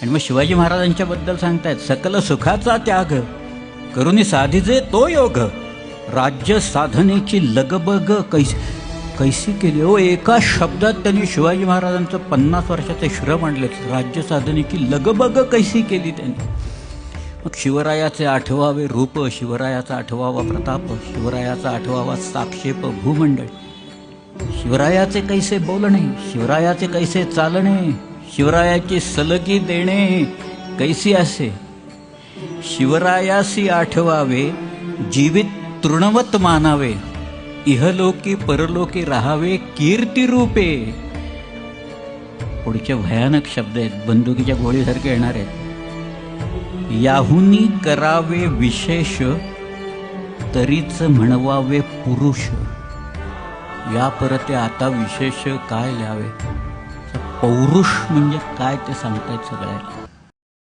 आणि मग शिवाजी महाराजांच्या बद्दल सांगतायत, सकल सुखाचा त्याग करुणी साधीचे तो योग, राज्य साधनेची लगबग कैसी केली. हो, एका शब्दात त्यांनी शिवाजी महाराजांचं 50 वर्षाचे श्रम आणले. राज्य साधनेची लगबग कैसी केली त्यांनी. मग शिवरायाचे 8वावे रूप, शिवरायाचा 8वावा प्रताप, शिवरायाचा 8वावा साक्षेप भूमंडळ, शिवरायाचे कैसे बोलणे, शिवरायाचे कैसे चालणे, शिवरायाची सलगी देणे कैसी असे. शिवरायासी 8वावे जीवित तृणवत मानावे, इहलोकी परलोकी राहावे कीर्ती रूपे. पुढचे भयानक शब्द आहेत, बंदुकीच्या गोळीसारखे येणार आहेत. याहुनी करावे विशेष, तरीच म्हणवावे पुरुष. या परते आता विशेष काय लिहावे. पौरुष म्हणजे काय ते सांगतायत सगळ्याला.